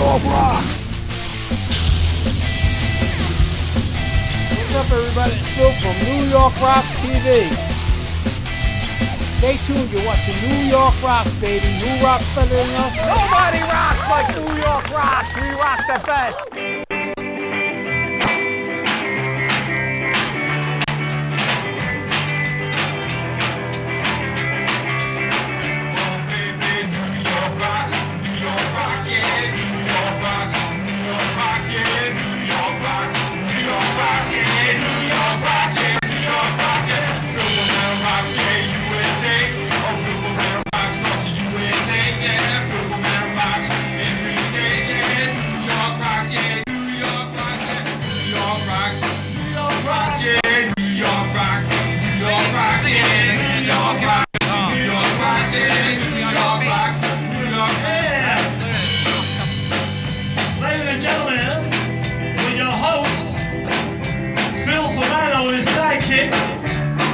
York rocks! What's up, everybody? It's Phil from New York Rocks TV. Stay tuned, you're watching New York Rocks, baby. Who rocks better than us? Nobody rocks like New York Rocks. We rock the best. Ladies and gentlemen, with your host, Phil and his sidekick,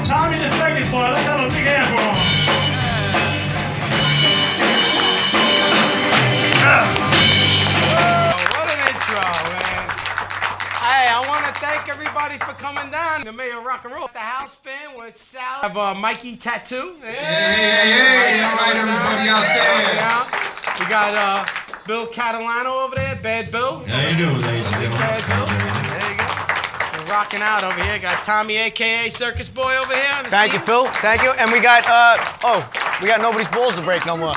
Tommy the Circus Boy. Let's have a big hand for him. What an intro, man. Hey, I want to thank everybody for coming down. The Mayor of Rock and Roll. The house band with Sal. I have Mikey Tattoo. Hey, all right, everybody out there. We got Bill Catalano over there, Bad Bill. How you doing, ladies and gentlemen? Bad Bill. There you go. We're rocking out over here. Got Tommy, a.k.a. Circus Boy, over here. On the Thank you, scene. Phil. Thank you. And we got, we got nobody's balls to break no more.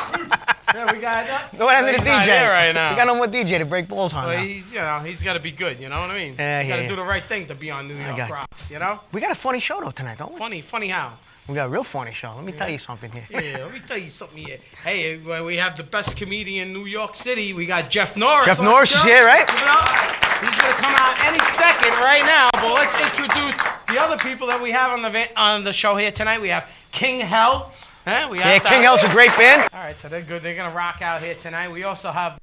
Yeah, we got. No one has me to He's not DJ. here right now. We got no more DJ to break balls on Well, now. he's got to be good. You know what I mean? Yeah, He's got to yeah. do the right thing to be on New York got it. Rocks. You know? We got a funny show though tonight, don't we? Funny how? We got a real funny show. Let me tell you something here. Yeah, let me tell you something here. Hey, we have the best comedian in New York City. We got Jeff Norris. Jeff on Norris the is show. here, right? You know, he's gonna come out any second right now. But let's introduce the other people that we have on the show here tonight. We have King Hell. We have Yeah, King Hell's a great band. All right, so they're good. They're gonna rock out here tonight. We also have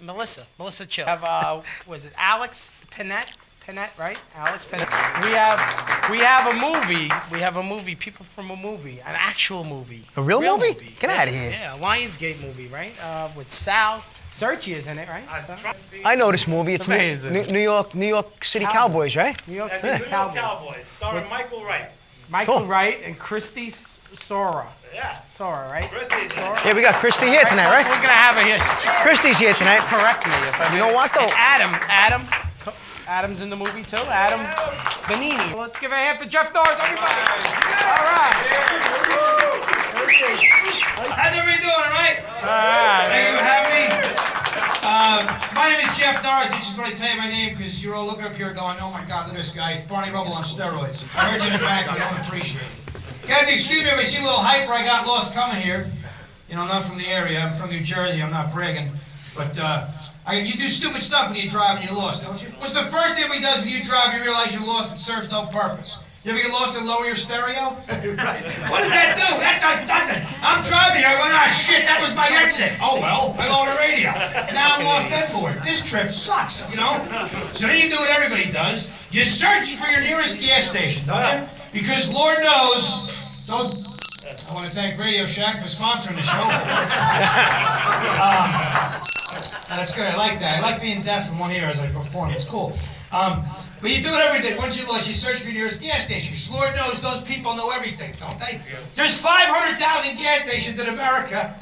Melissa Chill. We have was it Alex Panett, right? Alex Panett. We have a movie. We have a movie. People from a movie, an actual movie. A real movie? Get Yeah, out of here. Yeah, a Lionsgate movie, right? With Sal Searchy is in it, right? I know this movie. It's Amazing. New York City Cowboys, right? New York That's City the New York Cowboys. Cowboys, starring Michael Wright. Michael Cool. Wright and Christy Sora. Yeah. Sora, right? Christy's Sora. Yeah, we got Christy here tonight, We're right? gonna have her here. Christy's here tonight. Correct me if I You know what, though? And Adam's in the movie too. Adam Benini. Let's give a hand for Jeff Norris, everybody. All right. How's everybody doing, all right? All right. Thank you for having me. My name is Jeff Norris. I just want to tell you my name because you're all looking up here going, oh my God, look at this guy. It's Barney Rubble on steroids. I heard you in the back. I don't appreciate it. You got to excuse me if I seem a little hyper. I got lost coming here. You know, I'm not from the area. I'm from New Jersey. I'm not bragging. But you do stupid stuff when you drive and you're lost, don't you? What's the first thing everybody does when you drive and you realize you're lost and serves no purpose? You ever get lost and lower your stereo? Right. What does that do? That does nothing. I'm driving here. I went, ah, shit, that was my exit. Oh, well, I lowered the radio. Now I'm lost then for it. This trip sucks, you know? So then you do what everybody does. You search for your nearest gas station, don't you? Because Lord knows, I want to thank Radio Shack for sponsoring the show. That's good. I like that. I like being deaf in one ear as I perform. It's cool. But you do it every day. Once you lost, you search for your nearest gas station. Lord knows those people know everything, don't they? There's 500,000 gas stations in America,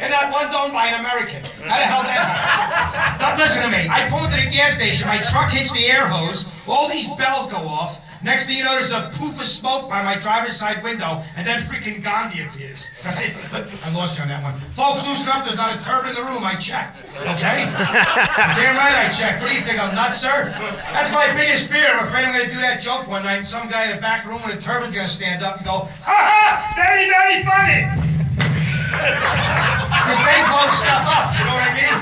and not one's owned by an American. How the hell that happen? Now listen to me. I pull into the gas station. My truck hits the air hose. All these bells go off. Next thing you know, there's a poof of smoke by my driver's side window, and then freaking Gandhi appears. I lost you on that one. Folks, loosen up. There's not a turban in the room. I checked. Okay? Damn right I checked. What do you think? I'm nuts, sir? That's my biggest fear. I'm afraid I'm going to do that joke one night, and some guy in the back room with a turban's going to stand up and go, ha ha! Very, very funny! Because they blow stuff up, you know what I mean?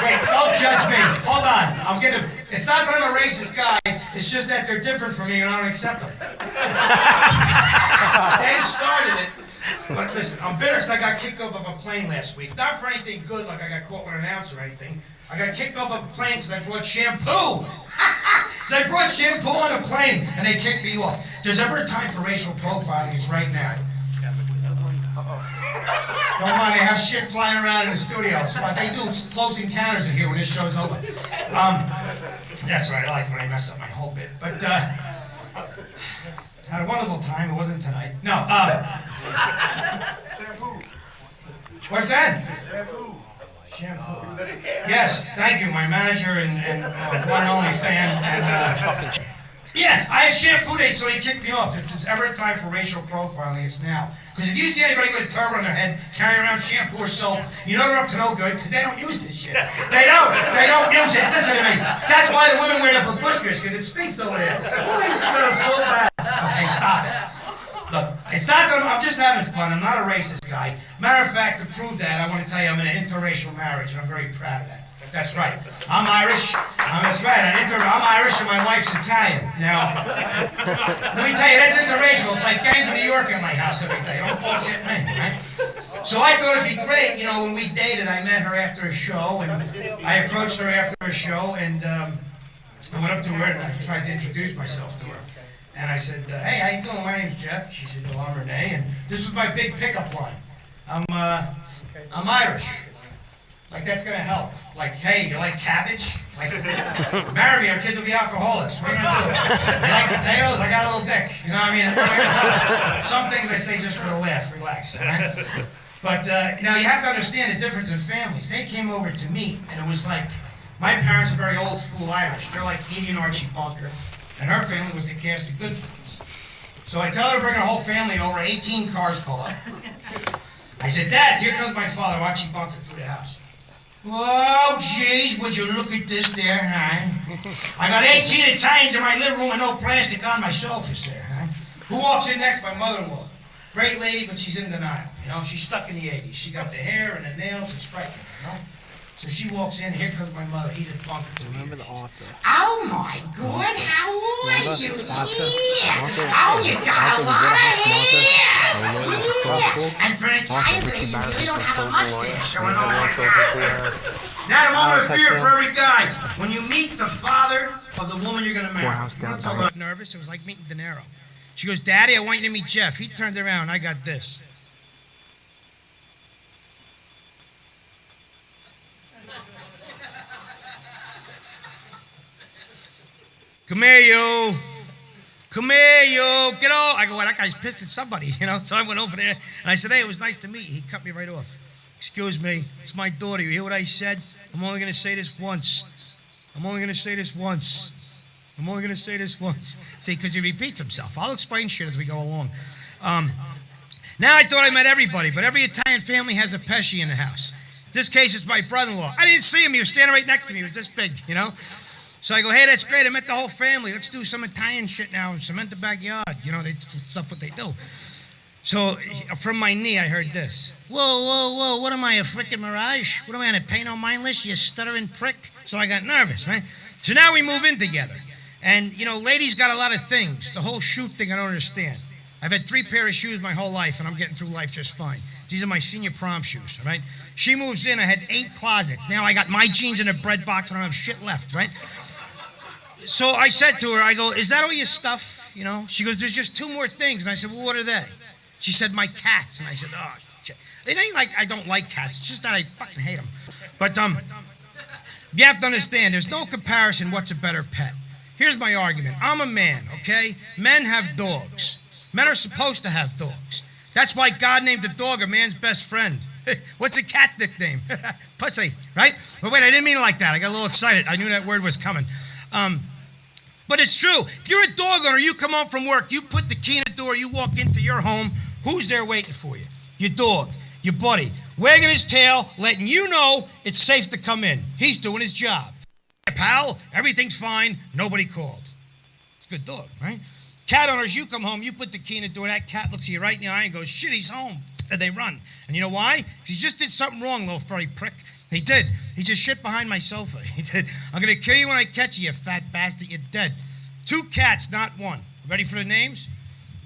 Wait, don't judge me. Hold on. I'm getting. It's not that I'm a racist guy. It's just that they're different from me and I don't accept them. They started it. But listen, I'm bitter because I got kicked off of a plane last week. Not for anything good, like I got caught with an ounce or anything. I got kicked off of a plane because I brought shampoo. Because I brought shampoo on a plane and they kicked me off. If there's ever a time for racial profiling, it's right now. Don't mind, they have shit flying around in the studio. So what they do is close encounters in here when this show's over. That's right, I like when I mess up my whole bit. But, had a wonderful time, it wasn't tonight. No, what's that? Shampoo. Yes, thank you, my manager and one and only fan. And, yeah, I had shampoo day, so he kicked me off. If there's ever a time for racial profiling, it's now. Because if you see anybody with a turban on their head carrying around shampoo or soap, you know they're up to no good, because they don't use this shit. They don't use it. Listen to me. That's why the women wear the babushkas, because it stinks over there. Oh, it smells so bad. Okay, stop it. Look, it's not that I'm just having fun. I'm not a racist guy. Matter of fact, to prove that, I want to tell you I'm in an interracial marriage, and I'm very proud of that. That's right. I'm Irish. That's right. I'm Irish and my wife's Italian. Now, let me tell you, that's interracial. It's like gangs of New York at my house every day. Don't bullshit me, right? So I thought it'd be great. You know, when we dated, I met her after a show, and I approached her after a show, and I went up to her and I tried to introduce myself to her. And I said, hey, how you doing? My name's Jeff. She said, well, I'm Renee. And this was my big pickup line. I'm Irish. Like, that's going to help. Like, hey, you like cabbage? Like, marry me, our kids will be alcoholics. What are you going to do? You like potatoes? I got a little dick. You know what I mean? Some things I say just for the laugh. Relax. Right? But, now, you have to understand the difference in families. They came over to meet, and it was like, my parents are very old school Irish. They're like Edie and Archie Bunker. And her family was the cast of Goodfellas. So I tell her to bring her whole family over. 18 cars pull up. I said, Dad, here comes my father, Archie Bunker, through the house. Oh, jeez, would you look at this there, huh? I got 18 Italians in my living room and no plastic on my sofas there, huh? Who walks in next? My mother-in-law. Great lady, but she's in denial. You know, she's stuck in the 80s. She got the hair and the nails and striking, you know? So she walks in, here comes my mother, Edith Bunker. Remember the author. Oh my God, how are you? Sponsor. Oh, you got a lot of hair. And for Italian ladies, you really don't have a mustache going on like that. Now, a moment of fear for every guy. When you meet the father of the woman you're going to marry. I was nervous. It was like meeting De Niro. She goes, Daddy, I want you to meet Jeff. He turned around. I got this. Come here, you. Come here, you. Get over. I go, well, that guy's pissed at somebody, you know? So I went over there, and I said, hey, it was nice to meet you. He cut me right off. Excuse me, it's my daughter. You hear what I said? I'm only going to say this once. I'm only going to say this once. I'm only going to say this once. See, because he repeats himself. I'll explain shit as we go along. Now I thought I met everybody, but every Italian family has a Pesci in the house. In this case, it's my brother-in-law. I didn't see him. He was standing right next to me. He was this big, you know? So I go, hey, that's great. I met the whole family. Let's do some Italian shit now and cement the backyard. You know, stuff what they do. So from my knee, I heard this. Whoa. What am I, a frickin' mirage? What am I, on a pay no mind list, you stuttering prick? So I got nervous, right? So now we move in together. And, you know, ladies got a lot of things. The whole shoe thing, I don't understand. I've had 3 pairs of shoes my whole life, and I'm getting through life just fine. These are my senior prom shoes, all right? She moves in. I had 8 closets. Now I got my jeans in a bread box, and I don't have shit left, right? So I said to her, I go, is that all your stuff? You know? She goes, there's just 2 more things. And I said, well, what are they? She said, my cats. And I said, oh, shit. It ain't like I don't like cats. It's just that I fucking hate them. But you have to understand, there's no comparison what's a better pet. Here's my argument. I'm a man, okay? Men have dogs. Men are supposed to have dogs. That's why God named a dog a man's best friend. What's a cat's nickname? Pussy, right? But wait, I didn't mean it like that. I got a little excited. I knew that word was coming. But it's true. If you're a dog owner, you come home from work, you put the key in the door, you walk into your home, who's there waiting for you? Your dog, your buddy, wagging his tail, letting you know it's safe to come in. He's doing his job. Hey, pal, everything's fine, nobody called. It's a good dog, right? Cat owners, you come home, you put the key in the door, that cat looks at you right in the eye and goes, shit, he's home. And they run. And you know why? Because he just did something wrong, little furry prick. He did. He just shit behind my sofa. He did. I'm going to kill you when I catch you, you fat bastard. You're dead. 2 cats, not 1. Ready for the names?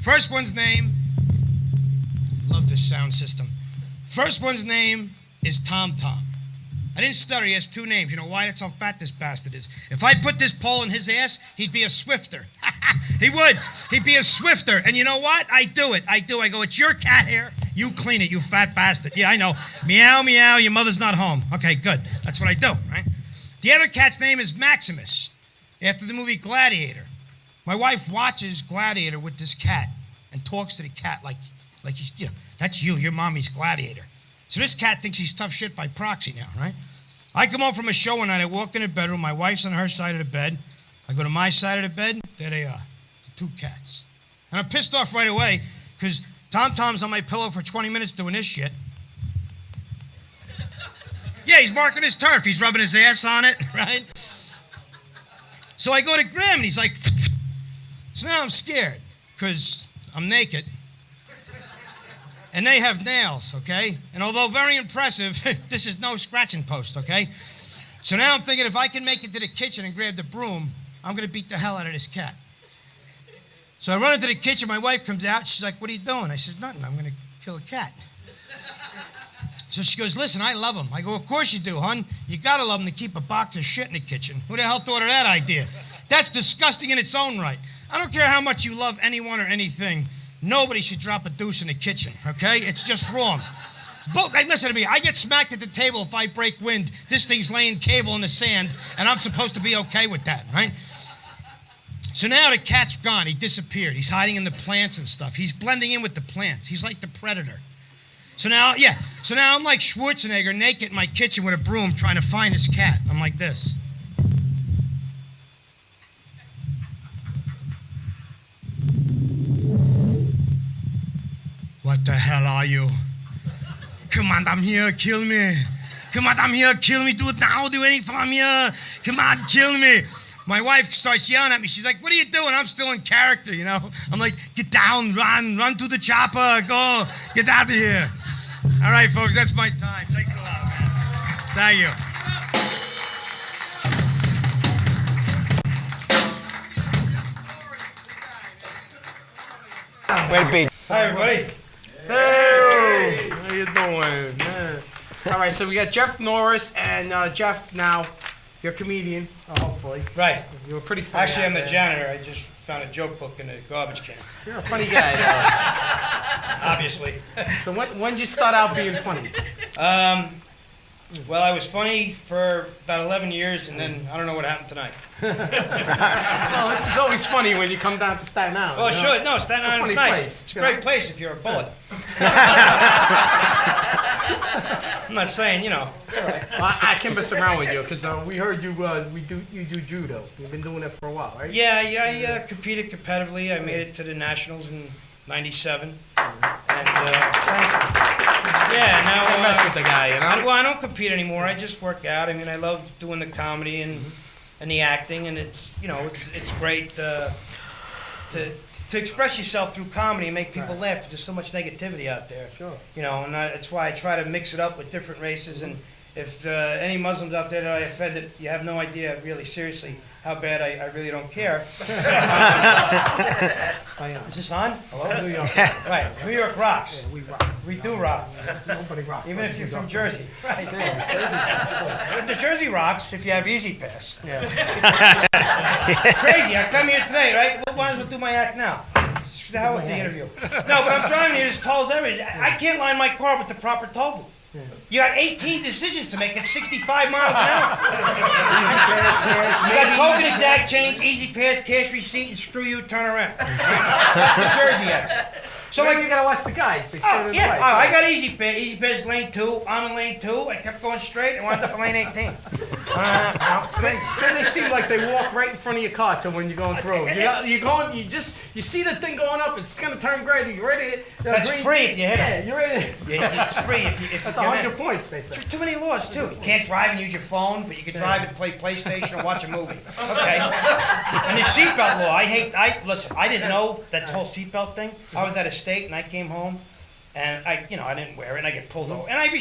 First one's name, love this sound system. First one's name is Tom Tom. I didn't stutter. He has 2 names. You know why? That's how fat this bastard is. If I put this pole in his ass, he'd be a swifter. He would. He'd be a swifter. And you know what? I do it. I go, it's your cat hair. You clean it, you fat bastard. Yeah, I know. Meow, meow, your mother's not home. Okay, good. That's what I do, right? The other cat's name is Maximus, after the movie Gladiator. My wife watches Gladiator with this cat and talks to the cat like he's, that's you, your mommy's Gladiator. So this cat thinks he's tough shit by proxy now, right? I come home from a show one night, I walk in the bedroom, my wife's on her side of the bed. I go to my side of the bed, there they are, the two cats. And I'm pissed off right away, because Tom's on my pillow for 20 minutes doing this shit. Yeah, he's marking his turf. He's rubbing his ass on it, right? So I go to Graham, and he's like, so now I'm scared, because I'm naked. And they have nails, okay? And although very impressive, this is no scratching post, okay? So now I'm thinking if I can make it to the kitchen and grab the broom, I'm going to beat the hell out of this cat. So I run into the kitchen. My wife comes out. She's like, what are you doing? I said, nothing. I'm going to kill a cat. So she goes, listen, I love him. I go, of course you do, hon. You got to love him to keep a box of shit in the kitchen. Who the hell thought of that idea? That's disgusting in its own right. I don't care how much you love anyone or anything. Nobody should drop a deuce in the kitchen, okay? It's just wrong. Hey, listen to me. I get smacked at the table if I break wind. This thing's laying cable in the sand, and I'm supposed to be okay with that, right? So now the cat's gone. He disappeared. He's hiding in the plants and stuff. He's blending in with the plants. He's like the predator. So now I'm like Schwarzenegger naked in my kitchen with a broom trying to find his cat. I'm like this. What the hell are you? Come on, I'm here, kill me. Come on, I'm here, kill me. Do it now, do anything from here. Come on, kill me. My wife starts yelling at me. She's like, what are you doing? I'm still in character, you know? I'm like, get down, run to the chopper, go, get out of here. All right, folks, that's my time. Thanks a lot, man. Thank you. Way to be. Hi, everybody. Hey, how you doing, man? All right, so we got Jeff Norris, and Jeff, now, you're a comedian, hopefully. Right. You were pretty funny. Actually, I'm the out there. janitor. I just found a joke book in the garbage can. You're a funny guy, though. Obviously. So when did you start out being funny? Well, I was funny for about 11 years, and then I don't know what happened tonight. Well, this is always funny when you come down to Staten Island. Oh, you know? sure. No, Staten Island's funny nice. place, It's a you great know? place if you're a bullet. I'm not saying, you know. Well, I can mess around with you because we heard you do judo. You've been doing it for a while, right? Yeah, I competed competitively. I made it to the nationals in '97. And yeah, now Don't mess with the guy, you know. Well, I don't compete anymore. I just work out. I mean, I love doing the comedy and the acting, and it's great to express yourself through comedy and make people laugh. There's so much negativity out there. Sure. You know, and that's why I try to mix it up with different races. And if any Muslims out there that I offended, you have no idea, really, seriously, how bad I really don't care. Is this on? Hello, New York. Right, New York rocks. Yeah, we rock. We do rock. Nobody rocks. Even like if you're New from York. Jersey. Right. The Jersey rocks if you have Easy Pass. Yeah. Crazy, I come here today, right? What might as well do my act now? Just the hell with the interview. No, but I'm driving here, there's tolls everywhere. I can't line my car with the proper toll booth. You got 18 decisions to make at 65 miles an hour. You got token exact change, Easy Pass, cash receipt, and screw you, turn around. That's the Jersey act. So like you gotta watch the guys. They stay in Yeah, the I got Easy Pass. Easy Pass lane 2. I'm in lane 2. I kept going straight and wound up in lane 18. It's crazy. Then they seem like they walk right in front of your car till when you're going through. You see the thing going up. It's gonna turn gray. You ready? That's free if you hit it. Yeah, you're ready. Yeah, it's free if you That's get 100 in. points. They say. Too many laws too. You can't drive and use your phone, but you can drive and play PlayStation or watch a movie. Okay. And the seatbelt law. Listen. I didn't know that whole seatbelt thing. I was at a state and I came home, and I didn't wear it, and I get pulled over. And I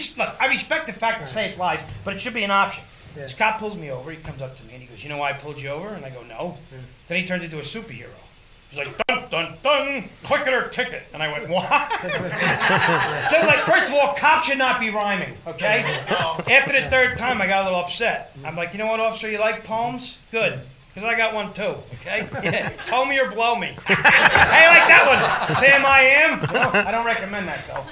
respect the fact that saves lives, but it should be an option. Yeah. This cop pulls me over. He comes up to me and he goes, "You know why I pulled you over?" And I go, "No." Then he turns into a superhero. He's like, "Dun dun dun, click it or ticket." And I went, "What?" So like, first of all, cops should not be rhyming, okay? After the third time, I got a little upset. I'm like, "You know what, officer? You like poems? Good. Because I got one too, okay? Yeah. Tow me or blow me. Hey, like that one. Sam I am. Well, I don't recommend that though.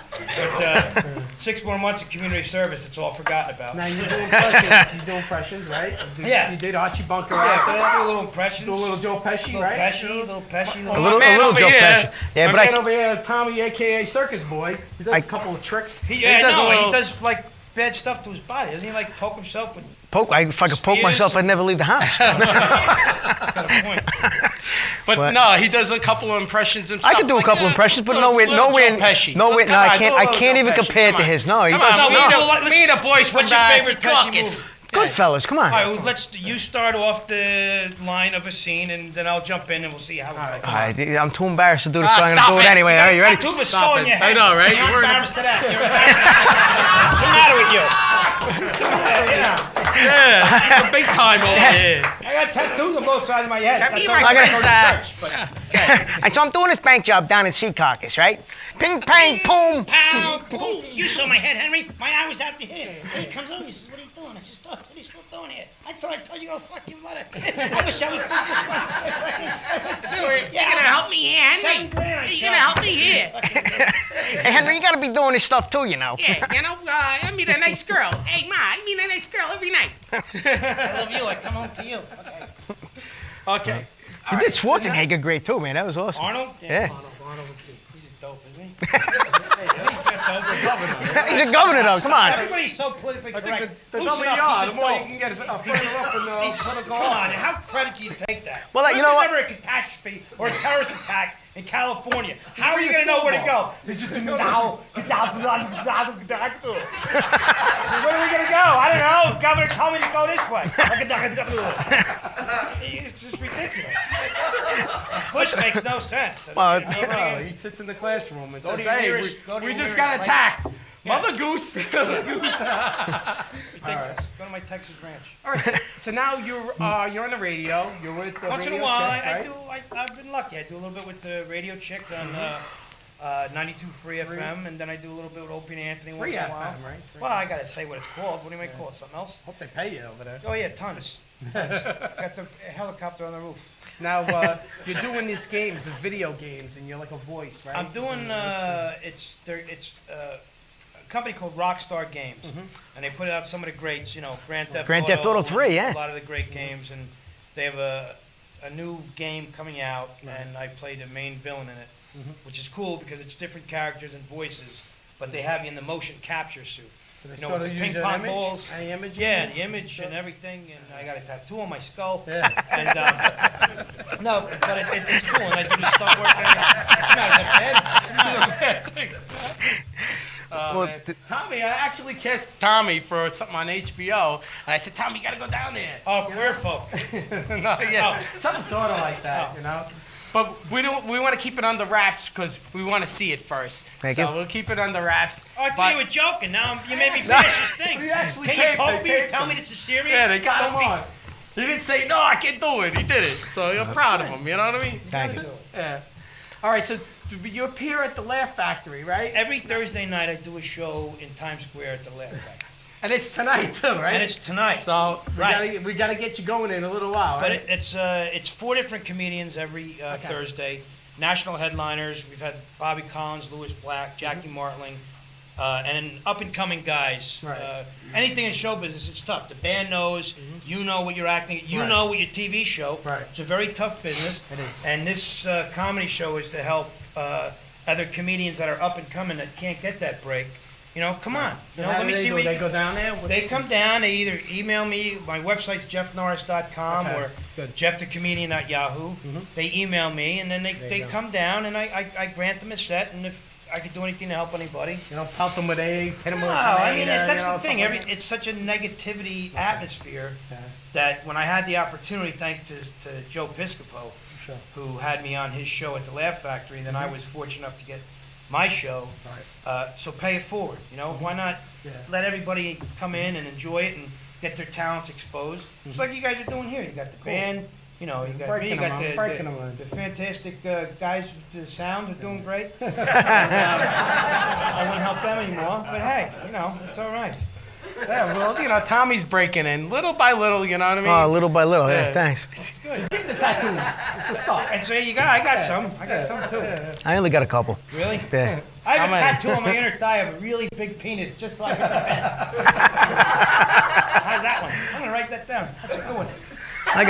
But 6 more months of community service, it's all forgotten about. Now you do impressions. You do impressions, right? Yeah. You did Archie Bunker Yeah, out there. do a little impressions. Do a little Joe Pesci, little right? Little Pesci. A little Joe Pesci. Yeah, My but man over here, Tommy, aka Circus Boy, he does a couple of tricks. He does does like bad stuff to his body. Doesn't he like poke himself with... if I could poke myself, I'd never leave the house. Got a point. But no, he does a couple of impressions himself. I could do a couple impressions, but nowhere. No, I can't even compare to his. No, he doesn't. Me and the boys from What's your favorite Pesci movie? Goodfellas, come on. All right, you start off the line of a scene, and then I'll jump in, and we'll see how it goes. All right, I'm too embarrassed to do this, but I'm going to do it anyway. All right, you ready? Too much skull in your head. I know, right? You're embarrassed to that. What's the matter with you? Yeah, it's big time over here. I got tattoos on both sides of my head. So I'm doing this bank job down in Secaucus, right? Ping, pang, boom. Pow, boom. You saw my head, Henry. My eye was out the here. So he comes over, he says, what are you doing? I said, what are you still doing here? I thought I told you to go fuck your mother. I wish I was You're going to help me here, Henry. You're going to help me here. Hey, Henry, you got to be doing this stuff too, you know. Yeah, I meet a nice girl. Hey, Ma, I meet a nice girl every night. I love you. I come home to you. Okay. You did Schwarzenegger great too, man. That was awesome. Arnold? Yeah. Arnold, he's a dope, isn't he? He's a governor, though. Come on. Everybody's so politically correct. The dumber you are, the more you can get further up and Come on, how credit do you take that? Well, you know what? Never a catastrophe or a terrorist attack in California. How are you going to know where to go? Where are we going to go? I don't know. Governor told me to go this way. It's just ridiculous. Bush makes no sense. he sits in the classroom and says, hey, we just got attacked. Mother Goose. Ridiculous. Go to my Texas ranch. All right, so now you're on the radio. You're with the Once in a radio while, chick, right? I've been lucky. I do a little bit with the radio chick on 92 Free FM, and then I do a little bit with Opie and Anthony once Free in a while. FM, right? Well, I gotta say what it's called. What do you make call it? Something else? Hope they pay you over there. Oh yeah, tons. Got the helicopter on the roof. Now, you're doing these games, the video games, and you're like a voice, right? I'm doing it's a company called Rockstar Games, and they put out some of the greats. You know, Grand Theft Auto 3, yeah. A lot of the great games, and they have a new game coming out, and I play the main villain in it, which is cool because it's different characters and voices, but they have you in the motion capture suit. You know, with the ping pong balls. Any image? Yeah, the image and everything, and I got a tattoo on my skull. Yeah. And no, but it's cool, and I do the stunt work. It's not bad. Tommy, I actually kissed Tommy for something on HBO, and I said, Tommy, you gotta go down there. Oh, queer folk. Something sort of like that, you know. But we want to keep it under wraps because we want to see it first. Thank so you. we'll keep it under wraps. Oh, I thought you were joking. Now you made me finish this thing. You actually Can you poke me and tell me this is serious? Yeah, they got him on. He didn't say, no, I can't do it. He did it. So you're proud of him, you know what I mean? Thank you. Yeah. All right, so you appear at the Laugh Factory, right? Every Thursday night I do a show in Times Square at the Laugh Factory. And it's tonight, too, right? And it's tonight. So Right. we gotta get you going in a little while, But right? it's 4 different comedians every Thursday. National headliners. We've had Bobby Collins, Louis Black, Jackie Martling, and up-and-coming guys. Right. Anything in show business, it's tough. The band knows. You know what you're acting. You know what your TV show. Right. It's a very tough business. It is. And this comedy show is to help other comedians that are up-and-coming that can't get that break. You know, come on. You know, let me see what they go down there? They come down. They either email me. My website's jeffnorris.com or jeffthecomedian@yahoo. They email me, and then they come down, and I grant them a set, and if I could do anything to help anybody. You know, pelt them with eggs, hit them with I mean, tomato, that's you know, the thing. something like It's such a negativity atmosphere that when I had the opportunity, thanks to Joe Piscopo, who had me on his show at the Laugh Factory, then I was fortunate enough to get my show. So pay it forward. You know, why not let everybody come in and enjoy it and get their talents exposed? It's like you guys are doing here. You got the band. You know, you got me. You got the fantastic guys with the sound are doing great. I wouldn't help them anymore, but hey, you know, it's all right. Yeah, well, you know, Tommy's breaking in little by little. You know what I mean? Oh, little by little. Yeah, thanks. Good. Get the tattoos. It's a start. And so I got some. I got some too. I only got a couple. Really? Yeah. I have How a many? tattoo on my inner thigh of a really big penis, just like that. How's that one? I'm gonna write that down. That's a good one. I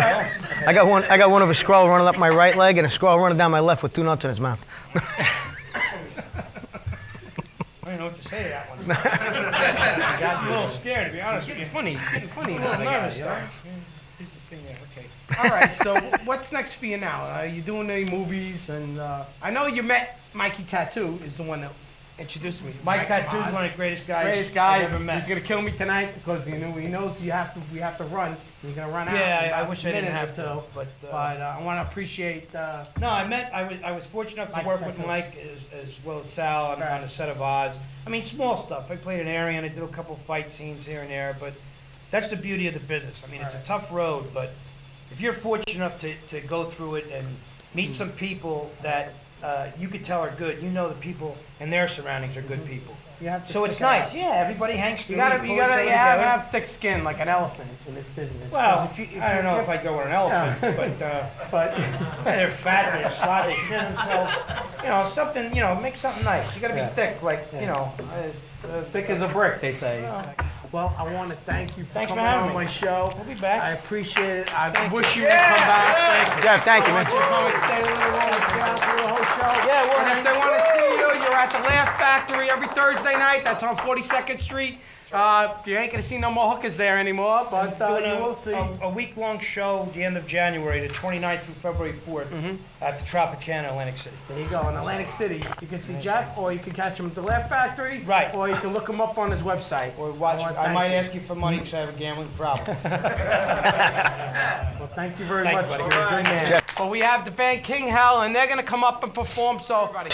got one of a squirrel running up my right leg and a squirrel running down my left with 2 nuts in his mouth. I don't know what to say to that one. I got a little scared, to be honest with you. Funny. I'm a little nervous, though. Here's the thing there. Okay. All right. So what's next for you now? Are you doing any movies? And I know you met Mikey Tattoo. Is the one that introduced me. Mike Tattoo's one of the greatest guys I've I've ever met. He's gonna kill me tonight because he knows we have to run. He's gonna run out. Yeah, in I about wish a I didn't minute have or to, so. but I want to appreciate. No, I was fortunate enough to Mike work with Tattoo. Mike as well as Sal on Right. a set of Oz. I mean, small stuff. I played an area and I did a couple fight scenes here and there, but that's the beauty of the business. I mean, it's a tough road, but if you're fortunate enough to go through it and meet some people that you could tell are good, you know the people in their surroundings are good people. You have to So it's stick it out. nice. Yeah, everybody hangs You together. gotta have thick skin like an elephant in this business. Well, Because I don't know if I'd go with an elephant, but they're fat and they're slow, they shit themselves. You know, something, make something nice. You gotta be thick, like, thick as a brick, they say. Well, I want to thank you for Thanks for coming having on me. my show. We'll be back. I appreciate it. I wish you would come back. Jeff, thank you, I man. want you to come and stay a little longer, get out through the whole show. Yeah, we're And if they want to see you, you're at the Laugh Factory every Thursday night. That's on 42nd Street. You ain't gonna see no more hookers there anymore, but Doing you will see. a week-long show the end of January, the 29th through February 4th, at the Tropicana, Atlantic City. There you go, in Atlantic City. You can see Jeff, or you can catch him at the Laugh Factory. Right. Or you can look him up on his website. Or watch. wanna I thank might you. ask you for money because I have a gambling problem. Well, thank you very Thank much. you, buddy. You're a good man. Well, we have the band King Hell, and they're gonna come up and perform. So, everybody.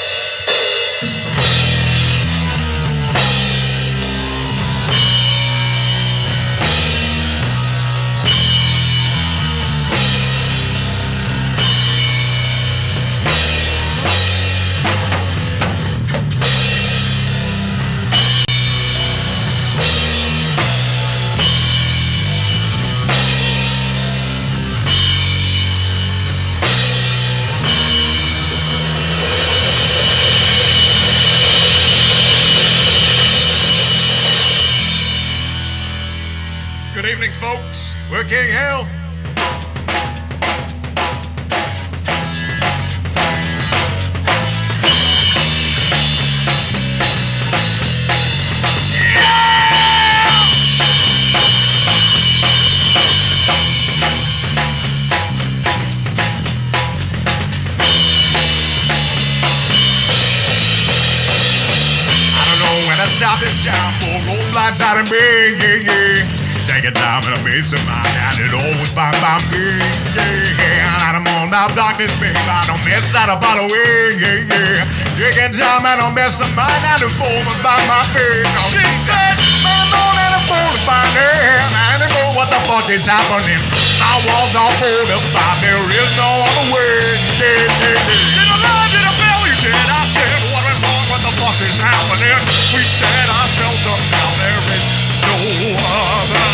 Good evening, folks. We're King Hell. I don't know when I stop this town for road lights out and big, yeah. Take a time and I made some mind and it always fine by me, yeah. And I'm on that darkness, babe, I don't miss that about a way, yeah. Taking time and I mess some mind and it fall and find my face. She said, man, on and a fool to find it. And I go, what the fuck is happening? My walls are fortified, there is no other way, yeah. Did I lie, did I fail you, did I said, what went wrong, what the fuck is happening? We set ourselves up now, there is no other.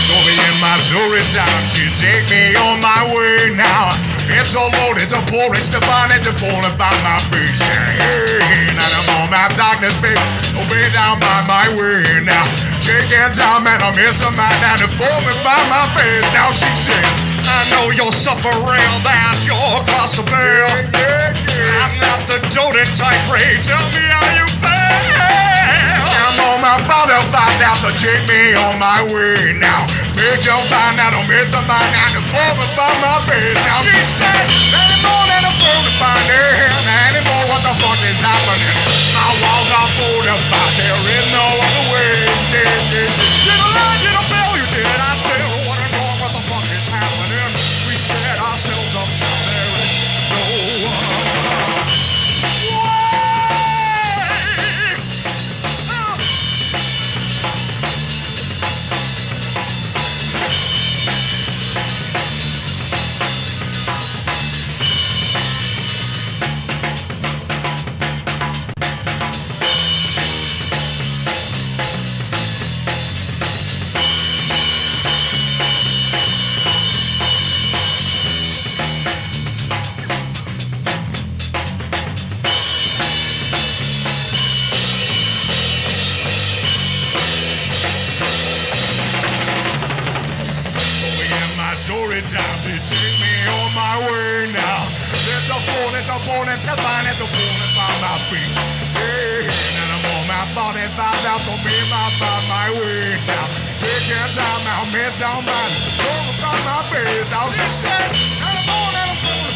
Story in my story time, she take me on my way now. It's a load, it's a porridge to find it, to fall and find my face. Hey, and I'm on my darkness, baby, way down by my way now. Taking time and I'm missing my down to fall and find my face. Now she said, I know you're suffering, that you're across the bill. I'm not the doting type, Ray, tell me how you feel. I'm on my father, find out to take me on my way now. Make you find out I'm in the mind now to fall and find my face. Now she said, any more than a fool to find it. Anymore, what the fuck is happening? My walls are fortified, there is no other way. Did I lie, did I fail you, did I fail? What is wrong, what the fuck is happening? We set ourselves up now, there is no other way. it's a bone, it's a fine, it's a bone about my feet. Hey, and I'm on my body, five out to be my way now. Taking time now, miss down my, over by my face. Now she said, and I'm on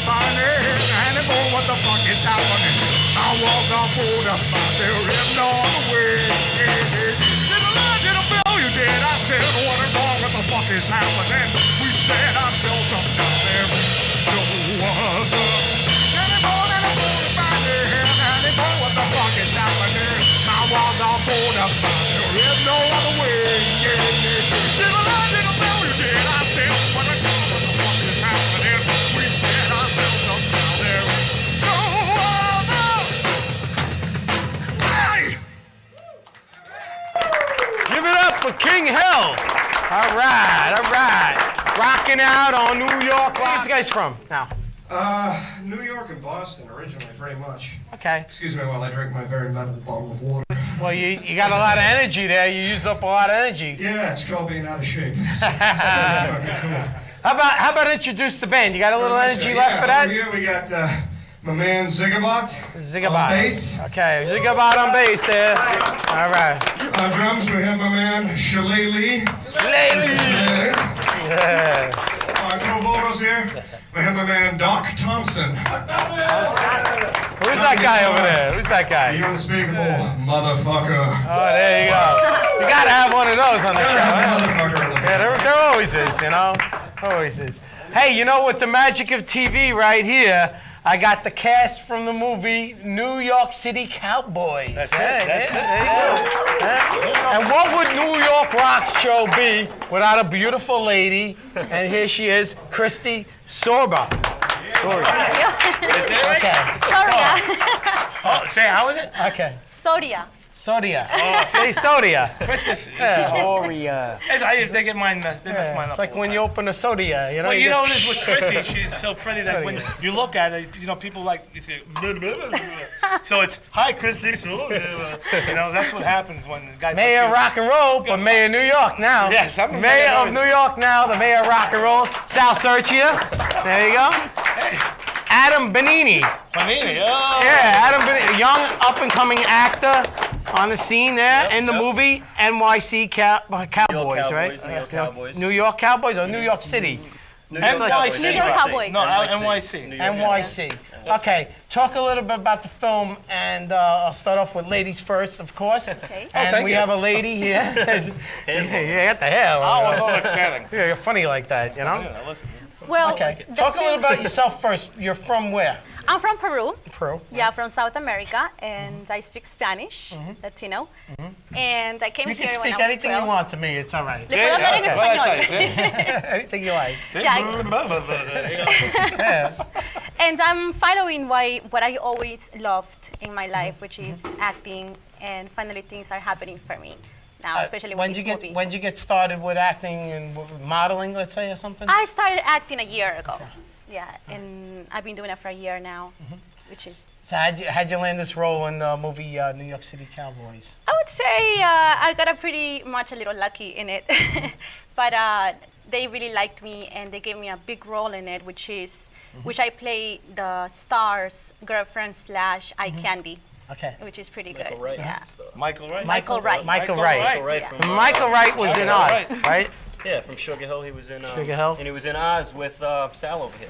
find it, and it's on what the fuck is happening. I walk off on the spot, there is no other way. Didn't lie, didn't feel you did. I said, what is wrong, what the fuck is happening? We said, I felt something down there. No other. And it's on to find it, and it's on what the fuck is happening. I walk off on the spot, there is no other way. Didn't lie, didn't feel you did. I said, what is wrong, what the fuck is happening? We said, I felt something down there. No other. Give it up for King Hill. All right. Rocking out on New York. Where are you guys from now? New York and Boston originally, pretty much. Okay. Excuse me while I drink my very metal bottle of water. Well, you got a lot of energy there. You used up a lot of energy. Yeah, it's called being out of shape. Fucking cool. How about introduce the band? You got a little energy left for that? Over here we got my man Zigabot. Zigabot. On bass. Okay, Zigabot on bass there. All right. On drums we have my man Shillelagh. Yeah. On co-vocals here we have my man Doc Thompson. Who's that guy over there? Who's that guy? The unspeakable motherfucker. Oh, there you go. You gotta have one of those on the show. Motherfucker on the Yeah, there always is, you know? Always is. Hey, you know, with the magic of TV right here, I got the cast from the movie New York City Cowboys. That's it. There you go. And what would New York Rock's show be without a beautiful lady? And here she is, Christy Sorba. Okay. Soria. Oh, say how is it? Okay. Soria. Sodia. Say Sodia. Soria. I just they get mine. They mess mine up. It's like when you open a Sodia, you know. Well, you know this with Chrissy. She's so pretty that when you look at her, you know, people like you say, so it's hi Chrissy. You know, that's what happens when the guys. Mayor of rock and roll, but Mayor of New York now. Yes, I'm Mayor of New York now. The Mayor of rock and roll, Sal Serchia. There you go. Adam Benini. Panini. Oh. Yeah, Adam Benini, young up-and-coming actor on the scene there in the movie NYC Cowboys, right? New York Cowboys. New York Cowboys or New York City? NYC. New York Cowboys. No, NYC. NYC. NYC. Okay, talk a little bit about the film, and I'll start off with ladies first, of course. Okay. And we have a lady here. Yeah, got the hair. Oh, I was all expecting. Yeah, you're funny like that, you know? Yeah, listen. Well, Okay, the talk a little film- about yourself first. You're from where? I'm from Peru. Peru. Yeah, from South America, and I speak Spanish, Latino. And I came You can here when speak I was anything 12. you want to me. It's all right. Le puedo hablar en español. Anything you like. Yeah. And I'm following what I always loved in my life, which is acting, and finally things are happening for me now, especially with this movie. When did you get started with acting and modeling, let's say, or something? I started acting a year ago. Yeah, and I've been doing it for a year now, which is. So how'd you land this role in the movie New York City Cowboys? I would say I got a little lucky in it, but they really liked me and they gave me a big role in it, which I play the star's girlfriend / eye candy. Okay. Which is pretty Michael good. Wright. Yeah. Michael Wright. Michael Wright. Michael Wright. Michael Wright Yeah. from Michael Wright was in Oz, right? Yeah, from Sugar Hill. He was in Sugar Hill. and he was in Oz with Sal over here.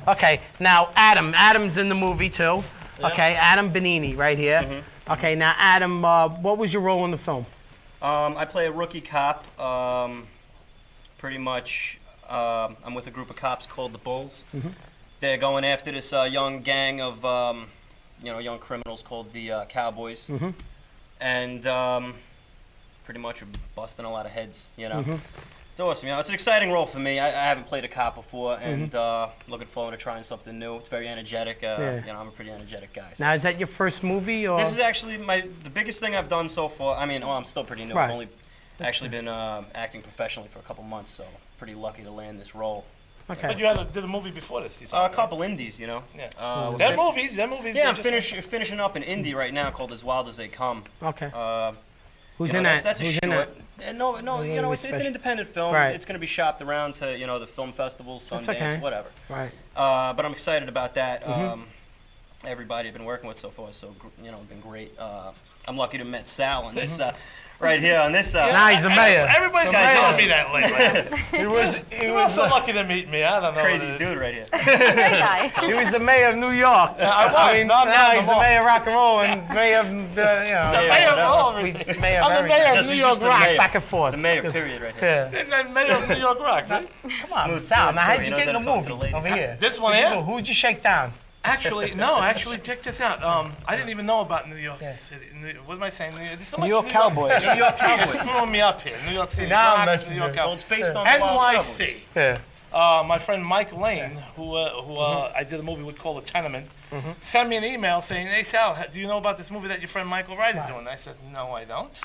Okay, now Adam. Adam's in the movie too. Yeah. Okay, Adam Benini right here. Okay, now Adam, what was your role in the film? I play a rookie cop. Pretty much, I'm with a group of cops called the Bulls. They're going after this young gang of young criminals called the Cowboys, and pretty much we're busting a lot of heads. You know, it's awesome. You know, it's an exciting role for me. I haven't played a cop before, and looking forward to trying something new. It's very energetic. You know, I'm a pretty energetic guy. So. Now, is that your first movie, or? This is actually the biggest thing I've done so far. I mean, I'm still pretty new. Right. I've only actually been acting professionally for a couple months, so pretty lucky to land this role. Okay. But you did a movie before this. A couple indies, you know. Yeah. They're movies. Yeah, I'm finishing up an indie right now called As Wild As They Come. Okay. Who's You in know, that? That's a Who's short. in that? No, you know, it's an independent film. Right. It's going to be shopped around to, the film festivals, That's Sundance, okay. whatever. Right. But I'm excited about that. everybody I've been working with so far. So been great. I'm lucky to have met Sal on this right here on this. Now he's the mayor. Everybody's kind of telling me that lately. He You're was so lucky to meet me. I don't know. Crazy dude right here. Great guy. He was the mayor of New York. I was. Now he's the mayor of rock and roll and mayor of, The mayor of all everything. mayor I'm of the mayor everything. of New He's York just the Rock. mayor. Back and forth. The mayor, period, right here. Yeah. Isn't that mayor of New York Rock, right? Come on, Smooth Sal. dude, Now, how'd too. you He get in knows the how to talk to movie the over here? This one here? Who'd you shake down? Actually, check this out. I didn't even know about New York City. What am I saying? There's so much New York Cowboys. New York Cowboys. It's throwing me up here. New York City. Now I'm Rock, messing New York with Well, Cowboys. it's based on the Wild Cowboys. NYC. Yeah. My friend Mike Lane, who I did a movie with called The Tenement, sent me an email saying, "Hey Sal, do you know about this movie that your friend Michael Wright is doing?" I said, "No, I don't."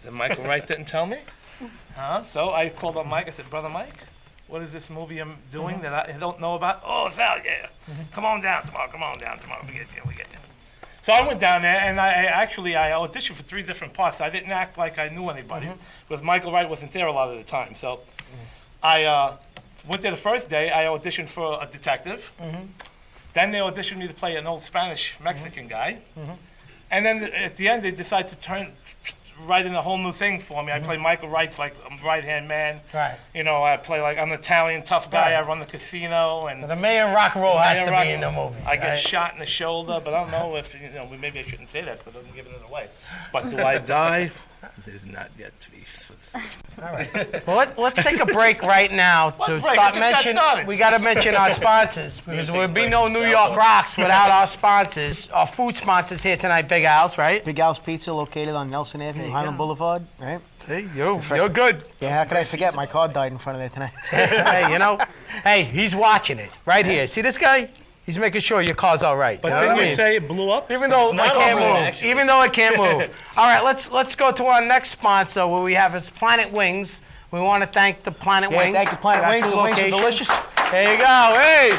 Then Michael Wright didn't tell me. So I called up Mike. I said, "Brother Mike, what is this movie I'm doing that I don't know about?" "Oh, Sal, yeah. Come on down tomorrow. We get you. So I went down there, and I auditioned for 3 different parts. I didn't act like I knew anybody, because Michael Wright wasn't there a lot of the time. So I went there the first day. I auditioned for a detective. Then they auditioned me to play an old Spanish Mexican guy. And then at the end, they decided to write in a whole new thing for me. I play Michael Wright's like right-hand man. Right. I play like I'm an Italian tough guy. I run the casino, and The mayor of rock and roll has Mayor to Rock- be in the movie. I get right? shot in the shoulder, but I don't know if maybe I shouldn't say that because I'm giving it away. But do I die? It is not yet to be. All right. Well, let's take a break right now to break? start I just got mentioning. started. We got to mention our sponsors because there would be no New York Rocks without our sponsors. Our food sponsors here tonight, Big Al's, right? Big Al's Pizza, located on Nelson Avenue, Highland Boulevard, right? See, you're good. Yeah, how could I forget? My car died in front of there tonight. Hey, he's watching it right here. See this guy? He's making sure your car's all right. But You know didn't what I you mean? say it blew up? Even though I not can't all good, move. actually. Even though I can't move. All right, let's go to our next sponsor where we have is Planet Wings. We want to thank the Planet Yeah, Wings. thank you, Planet Got Wings. 2 The wings are locations. delicious. There you go. Hey,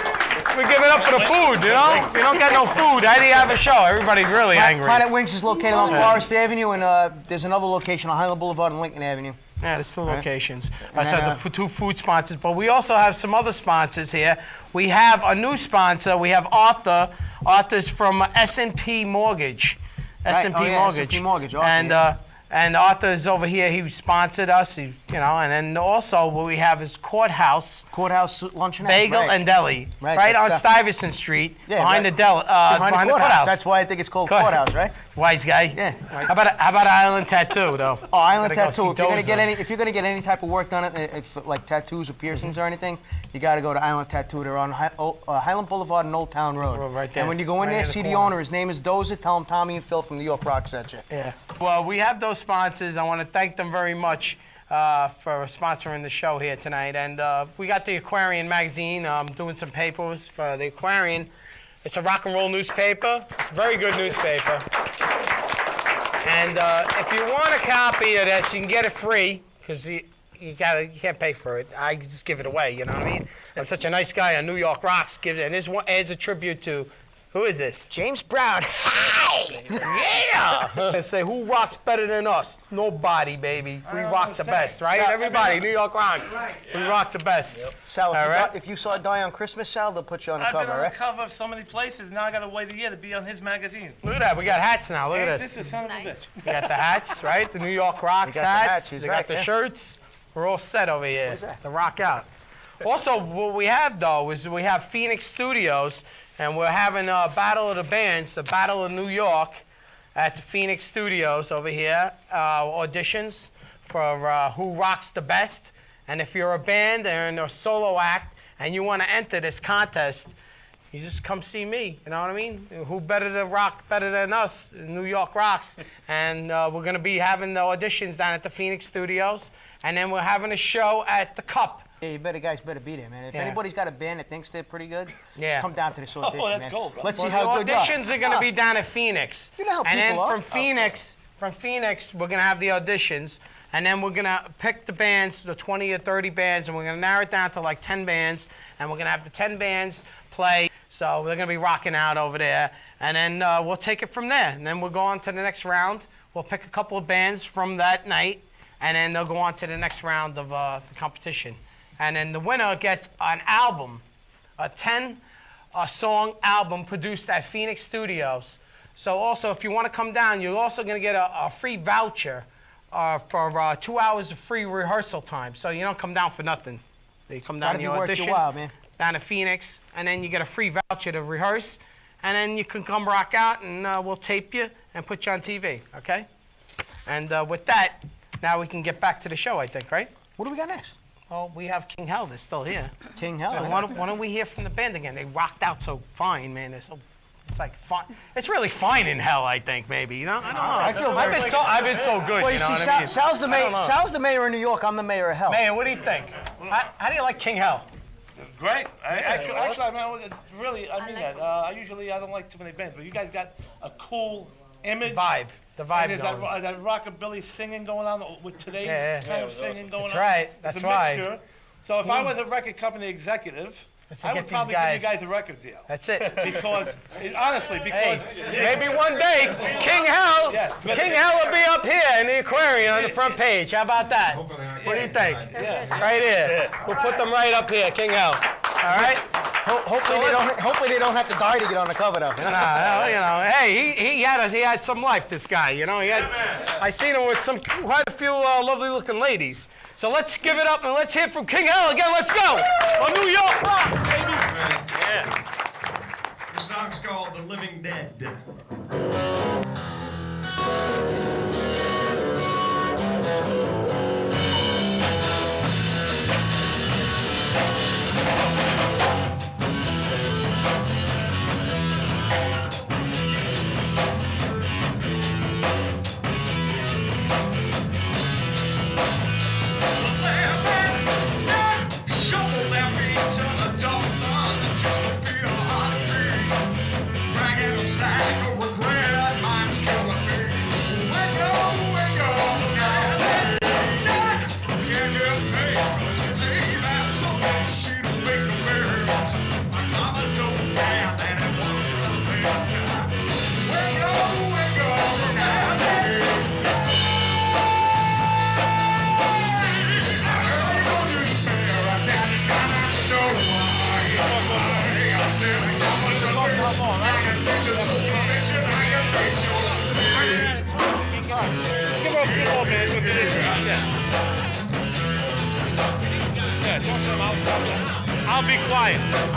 we're giving up for the food, you know? We don't get no food. How do you have a show? Everybody's really angry. Planet Wings is located on Forest Avenue, and there's another location on Highland Boulevard and Lincoln Avenue. Yeah, there's 2 locations. And So then, the 2 food sponsors, but we also have some other sponsors here. We have a new sponsor. We have Arthur. Arthur's from S&P Mortgage. Right. S&P Oh, yeah, Mortgage. S&P Mortgage, Arthur, And yeah. and Arthur's over here. He sponsored us. And then also what we have is Courthouse Courthouse Luncheonette. Bagel right. and Deli, Right, on that's, Stuyvesant Street, Yeah, behind right. the Deli, Behind the courthouse. That's why I think it's called Court- Courthouse, right? Wise guy. Yeah. How about Island Tattoo though? Oh, Island Gotta go Tattoo. see If you're gonna Dozer. if you're gonna get any type of work done, like tattoos or piercings or anything, you gotta go to Island Tattoo. They're on Highland Boulevard and Old Town Road. Right there. And when you go in Right there, in the see the corner. owner. His name is Dozer. Tell him Tommy and Phil from the York Rock sent you. Yeah. Well, we have those sponsors. I want to thank them very much for sponsoring the show here tonight. And we got the Aquarian magazine. I'm doing some papers for the Aquarian. It's a rock and roll newspaper. It's a very good newspaper. And if you want a copy of this, you can get it free because you can't pay for it. I just give it away. You know what I mean? I'm such a nice guy on New York Rocks. And this one is a tribute to. Who is this? James Brown. Yeah! They say, who rocks better than us? Nobody, baby. We rock the best, right? Everybody, New York rocks. We rock the best. Sal, All right. if you saw Die on Christmas, Sal, they'll put you on the I've cover, been on right? the cover of so many places. Now I got to wait a year to be on his magazine. Look at that. We got hats now. Look Hey, at this this. is son of a bitch. We got the hats, right? The New York Rocks got the hats. hats, he's We right, got the yeah. shirts. We're all set over here What's that? to rock out. Also, what we have, though, is we have Phoenix Studios, and we're having a Battle of the Bands, the Battle of New York, at the Phoenix Studios over here. Auditions for Who Rocks the Best. And if you're a band and a solo act and you want to enter this contest, you just come see me. You know what I mean? Who better to rock better than us? New York Rocks. And we're going to be having the auditions down at the Phoenix Studios. And then we're having a show at the Cup. Yeah, guys better be there, man. If Yeah. anybody's got a band that thinks they're pretty good, Yeah. just come down to this audition, that's man. cool, bro. Let's see Well, how the good you are. auditions are going to be down at Phoenix. You know how and then people are. from Phoenix, we're going to have the auditions. And then we're going to pick the bands, the 20 or 30 bands, and we're going to narrow it down to like 10 bands. And we're going to have the 10 bands play. So they're going to be rocking out over there. And then we'll take it from there. And then we'll go on to the next round. We'll pick a couple of bands from that night. And then they'll go on to the next round of the competition. And then the winner gets an album, a 10 a song album produced at Phoenix Studios. So also, if you want to come down, you're also going to get a free voucher for 2 hours of free rehearsal time. So you don't come down for nothing. You come down Gotta to be your worth audition your while, man. down to Phoenix, and then you get a free voucher to rehearse, and then you can come rock out, and we'll tape you and put you on TV, okay? And with that, now we can get back to the show, I think, right? What do we got next? Well, we have King Hell. They're still here. King Hell. So why don't we hear from the band again? They rocked out so fine, man. It's like fine. It's really fine in hell, I think, maybe. You know? I don't know. I feel I've been so good. Well, you know see, what I mean? Sal's the I mayor. don't know. Sal's the mayor of New York. I'm the mayor of hell. Mayor, what do you think? How do you like King Hell? Great. Actually, I mean, it's really, I mean that. I don't like too many bands, but you guys got a cool image. Vibe. The vibe And there's going. that rockabilly singing going on with today's Yeah, yeah. kind of singing going That's on. right, It's that's a right. mixture. So if I was a record company executive, Let's I get would these probably give guys- you guys a record deal. That's it. Because, honestly, because... Hey, maybe one day King Hell, Yes. King Hell will be up here in the aquarium on the front page. How about that? What do you think? Right here. We'll put them right up here, King Hell. All right? Hopefully they don't have to die to get on the cover, though. Nah, you know, hey, he had some life. This guy, you know, I seen him with quite a few lovely-looking ladies. So let's give it up and let's hear from King Hell again. Let's go on New York Rock, baby. Yeah. This song's called The Living Dead.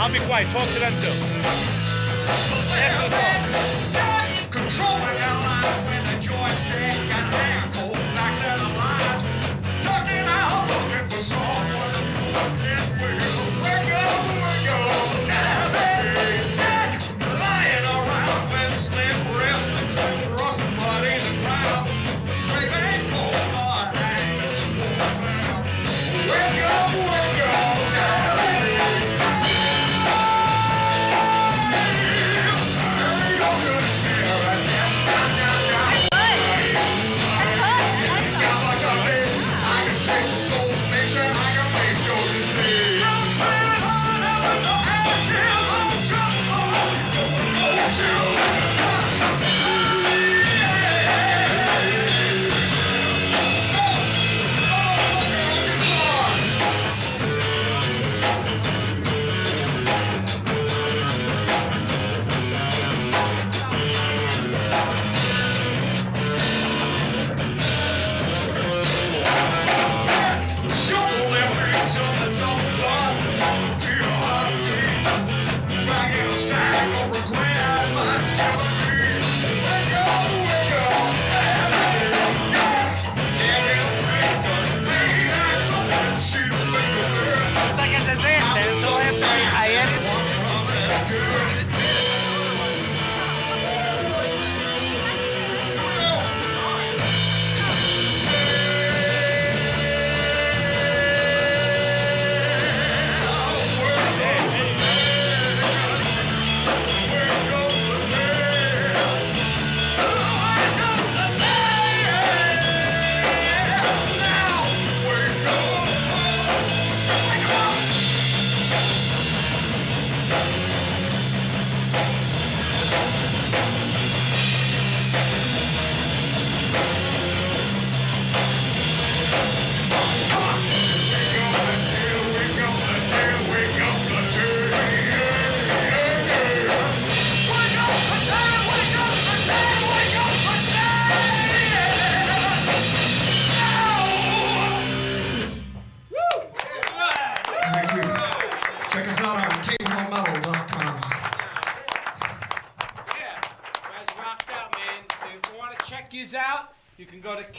I'll be quiet. Talk to them too. Controlling our lives with the joystick and hand cold back to the lines. Ducking out, looking for someone who can will. Wake up, now baby. Lying around with slim wrists and two rough buddies and crowd. Craving cold hard hands. Wake up, now baby. Don't you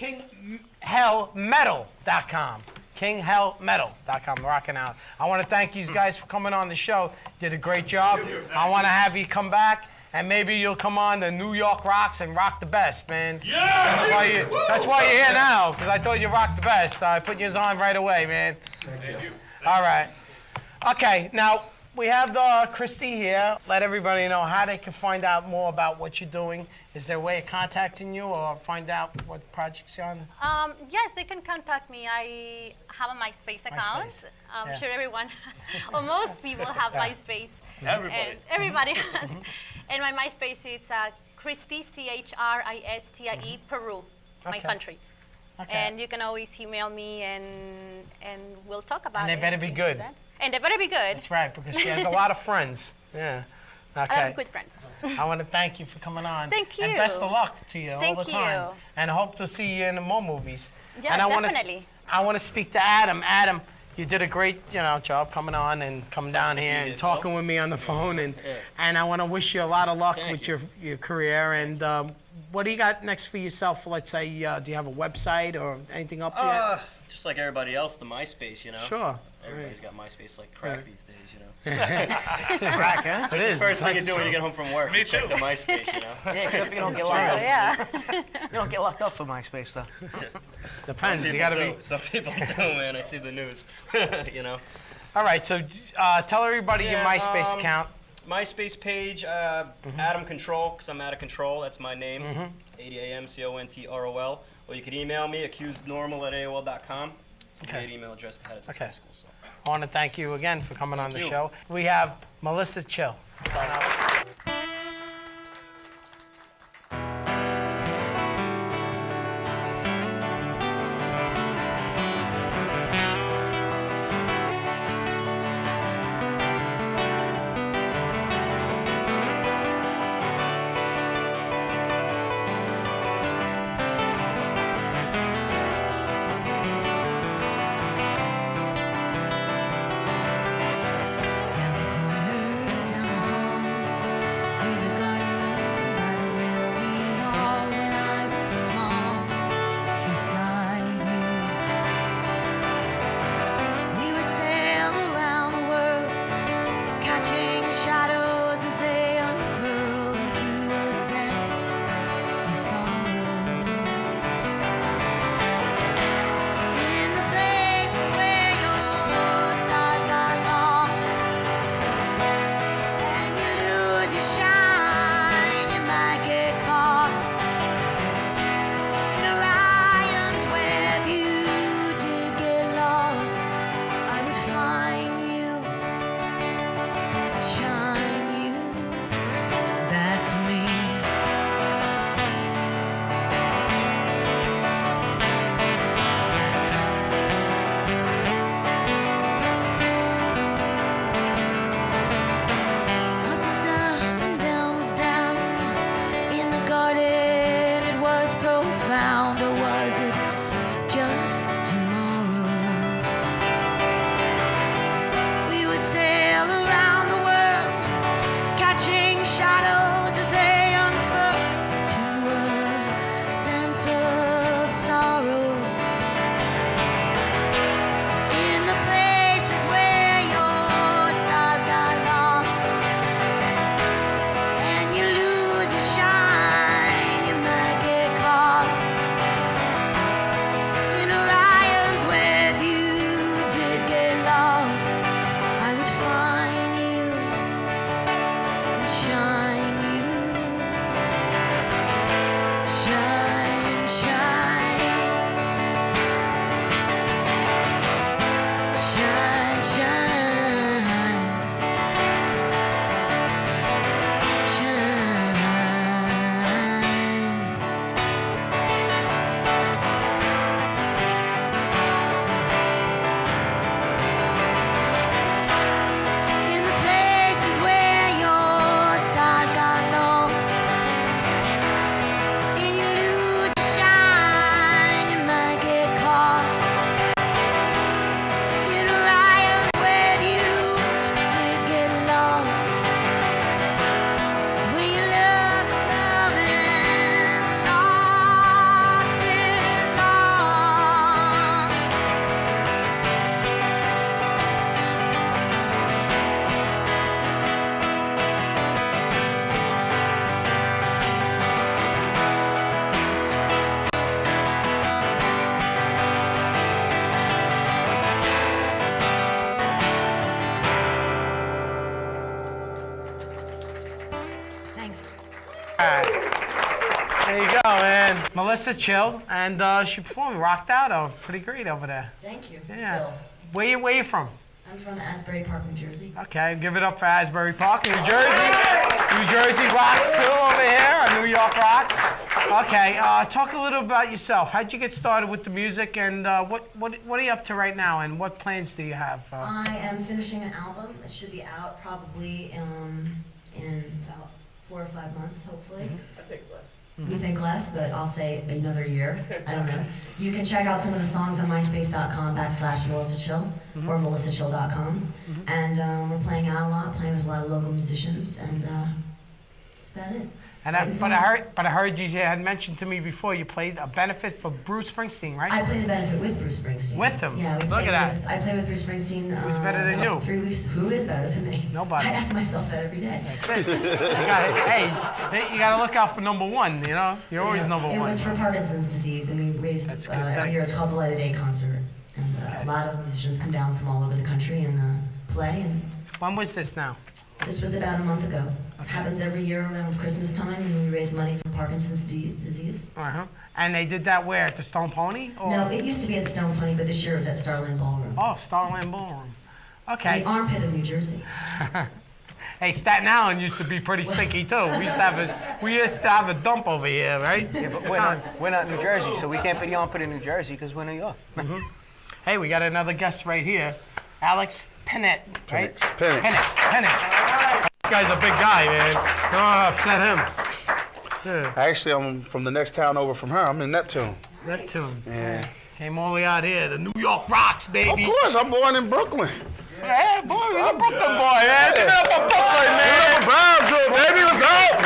kinghellmetal.com. kinghellmetal.com, rocking out. I want to thank you guys for coming on the show. Did a great job. I want to have you come back, and maybe you'll come on the New York Rocks and rock the best, man. Yeah! That's why you're here now, because I thought you rocked the best. So I put you on right away, man. Thank you. All right. Okay, now we have Christy here. Let everybody know how they can find out more about what you're doing. Is there a way of contacting you or find out what projects you're on? Yes, they can contact me. I have a MySpace account. MySpace. I'm Yeah. sure everyone, or most people have Yeah. MySpace. Everybody. And everybody has. And my MySpace is Christy, CHRISTIE, Peru, my Okay. country. Okay. And you can always email me and we'll talk about And it. they better be things good. like that. And they better be good. That's right, because she has a lot of friends. Yeah. I Okay. have good friends. I want to thank you for coming on. Thank And you. best of luck to you all Thank the time. you. And I hope to see you in more movies. Yeah, and I wanna- definitely. I want to speak to Adam. Adam, you did a great, job coming on and coming down here and talking with me on the phone. And I want to wish you a lot of luck with your career. And what do you got next for yourself? Let's say, do you have a website or anything up yet? Just like everybody else, the MySpace, Sure. Everybody's got MySpace like crack these days, Crack, huh? It is. First thing you do when you get home from work, Me you check too. the MySpace, Yeah, except you don't get Oh, locked up. yeah. You don't get locked up for MySpace, though. Depends. You got to be. Some people do, man. I see the news, All right. So tell everybody your Yeah, MySpace account. MySpace page, Adam Control, because I'm out of control. That's my name. ADAMCONTROL. Or you could email me, accusednormal@AOL.com. It's a Okay. great email address. I had it since Okay. high school. So. I want to thank you again for coming on the you. show. We have Melissa Chill. Sign out. Shadows as they unfurl into a sense of sorrow. In the places where your stars got lost, and you lose your shine, you might get caught in Orion's web. You did get lost. I would find you. Shine. And Melissa Chill, and she performed, rocked out, pretty great over there. Thank you. Yeah. Phil. Where you from? I'm from Asbury Park, New Jersey. Okay, give it up for Asbury Park, New Jersey. New Jersey rocks too over here, or New York rocks. Okay, talk a little about yourself. How'd you get started with the music, and what are you up to right now, and what plans do you have? I am finishing an album. It should be out probably in about 4 or 5 months, hopefully. I think less. You think less, but I'll say another year. I don't know. You can check out some of the songs on myspace.com/MelissaChill or melissachill.com. And we're playing out a lot, playing with a lot of local musicians, and that's about it. And I heard you had mentioned to me before you played a benefit for Bruce Springsteen, right? I played a benefit with Bruce Springsteen. With him? Yeah, we Look played at that. I played with Bruce Springsteen. Who's better than about you? 3 weeks. Who is better than me? Nobody. I ask myself that every day. You gotta look out for number one, you know? You're always number It one. was for Parkinson's disease, and we raised That's good. every year. It's called the Light of Day concert, and a lot of musicians come down from all over the country and play. And When was this now? this was about a month ago. It happens every year around Christmas time, and we raise money for Parkinson's disease. Uh-huh. And they did that where? At the Stone Pony? Or? No, it used to be at the Stone Pony, but this year it was at Starland Ballroom. Oh, Starland Ballroom. In Okay. the armpit of New Jersey. Hey, Staten Island used to be pretty stinky too. We used to have a dump over here, right? Yeah, but we're not New Jersey, so we can't be the armpit in New Jersey because we're New York. Hey, we got another guest right here, Alex Pennett, right? Penix. This guy's a big guy, man. Don't upset him. Yeah. Actually, I'm from the next town over from her. I'm in Neptune. Neptune. Yeah. Came all the way out here, the New York rocks, baby. Of course, I'm born in Brooklyn. Hey, boy, you're a Brooklyn boy, man. Get up a Brooklyn, man. Browns good, baby. What's up?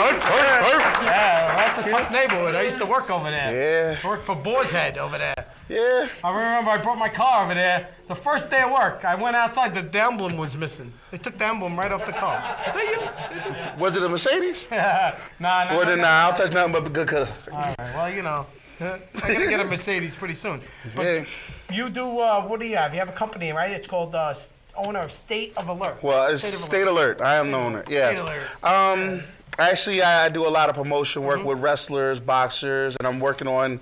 Yeah, that's a tough neighborhood. I used to work over there. Yeah. I worked for Boar's Head over there. Yeah. I remember I brought my car over there. The first day of work, I went outside, the emblem was missing. They took the emblem right off the car. Is that you? Was it a Mercedes? Nah. Well, then, nah, I'll touch nothing but good color. All right, well, you know, I gotta get a Mercedes pretty soon. But Yeah. you do, what do you have? You have a company, right? It's called owner of State of Alert. Well, it's State Alert. I am the owner. Yes. State Alert. Actually, I do a lot of promotion work with wrestlers, boxers, and I'm working on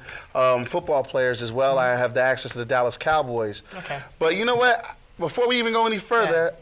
football players as well. I have the access to the Dallas Cowboys. Okay. But you know what? Before we even go any further,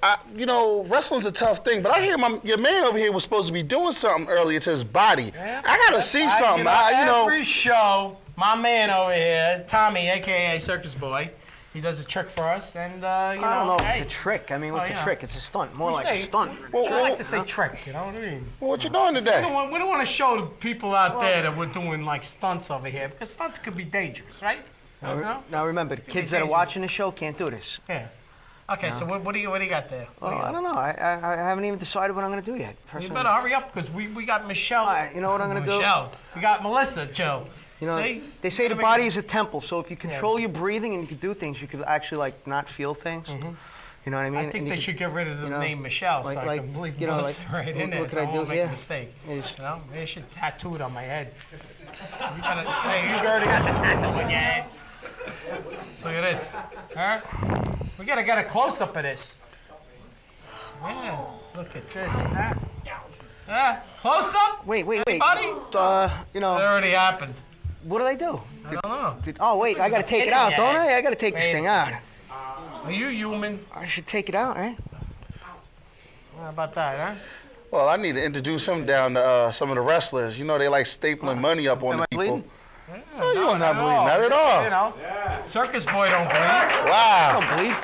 wrestling's a tough thing. But I hear your man over here was supposed to be doing something earlier to his body. Yeah. I gotta see something. Every show, my man over here, Tommy, a.k.a. Circus Boy, he does a trick for us, and I don't know if hey. it's a trick. I mean, what's yeah. a trick? It's a stunt. More We like say- a stunt. I like to say trick, you know what I mean? Well, what you doing We today? don't want to show the people out there that we're doing like stunts over here, because stunts could be dangerous, right? No? Now remember, the kids that are dangerous. watching the show can't do this. Yeah. Okay, so what do you got there? What do you Well, I got? don't know. I haven't even decided what I'm going to do yet. You Personally. better hurry up, because we got Michelle. All right, you know what I'm gonna do? Michelle. We got Melissa, Joe. You know, See? they say the Gotta make body it- is a temple, so if you control your breathing and you can do things, you could actually like not feel things. You know what I mean? I And think you they could- should get rid of the you know, name Michelle, like- so I like, can believe you know, Melissa like, right in what there, could so I I do won't make here? a mistake. Is- You know, they should tattoo it on my head. Hey, you already got the tattoo on your head. Look at this. Huh? We gotta get a close up of this. Yeah, look at this. Huh? Close up? Wait. Anybody? You know, It already happened. what did I do? I don't know. Oh wait, I gotta take it out, don't I? I gotta take this Wait a thing out. Are you human? I should take it out, right? How about that, huh? Well, I need to introduce him down to some of the wrestlers. You know, they like stapling money up on Am the I people. bleeding? No, you don't not bleed, not at all. You know, Circus Boy don't bleed. Wow. Don't bleed.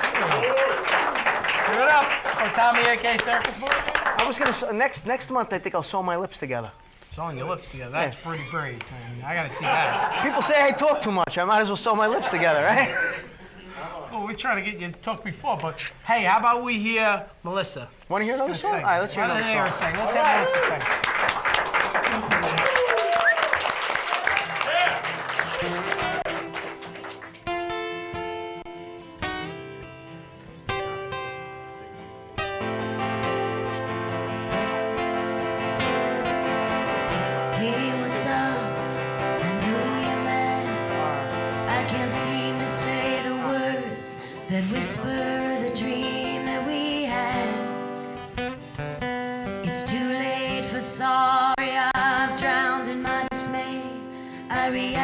Give it up for Tommy, a.k.a. Circus Boy. I was gonna next month. I think I'll sew my lips together. Sewing your lips together, that's pretty great. I gotta see that. People say I talk too much. I might as well sew my lips together, right? Well, we're trying to get you to talk before, but hey, how about we hear Melissa? Want to hear another song? Sing. All right, let's hear Let's another hear her song. sing. Let's hear Melissa sing. Hey, what's up? I know you're mad. I can't seem to say the words that whisper the dream that we had. It's too late for sorry. I've drowned in my dismay. I react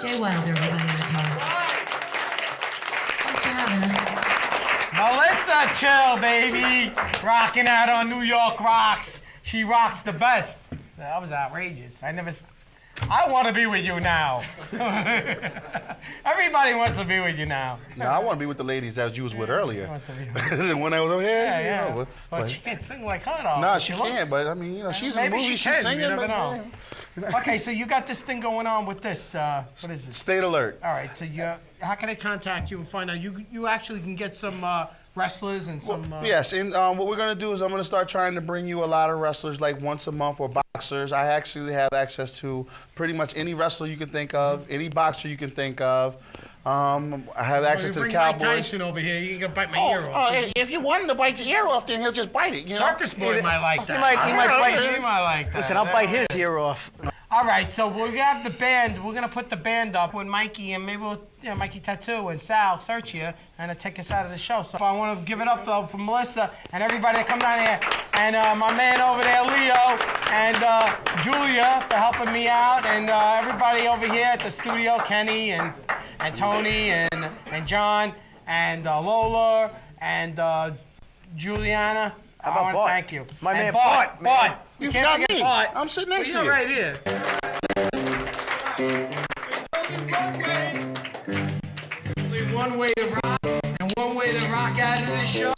Jay Wilder, everybody on guitar. Thanks for having us. Melissa, chill, baby. Rocking out on New York Rocks. She rocks the best. That was outrageous. I want to be with you now. Everybody wants to be with you now. No, I want to be with the ladies that you was with earlier. Wants to be with you. When I was over here. Yeah. You know, But she can't sing like her, though. no, she looks- can't. But I mean, you know, she's in the Maybe movie. she She's can, singing. you never but, know. Okay, so you got this thing going on with this. What is this? Stay alert. All right, so how can I contact you and find out? You actually can get some wrestlers and some. Yes, and what we're going to do is I'm going to start trying to bring you a lot of wrestlers like once a month or boxers. I actually have access to pretty much any wrestler you can think of, any boxer you can think of. I have access to the bring Cowboys. Mike Tyson over here. You can bite my ear off. If you want him to bite your ear off, then he'll just bite it. You know? Circus Boy might like that. He might bite. He might like that. Listen, I'll bite his ear off. All right, so we're gonna have the band. We're gonna put the band up with Mikey and maybe Mikey Tattoo and Sal Search here and take us out of the show. So I want to give it up though for Melissa and everybody that come down here and my man over there, Leo, and Julia for helping me out, and everybody over here at the studio, Kenny and Tony and John and Lola and Juliana. How about I want Bart? to thank you. My And man Bart. Bart, man. You You can't forgot forget me. Bart. I'm sitting next to You're you. right here. Only one way to rock and one way to rock out of this show.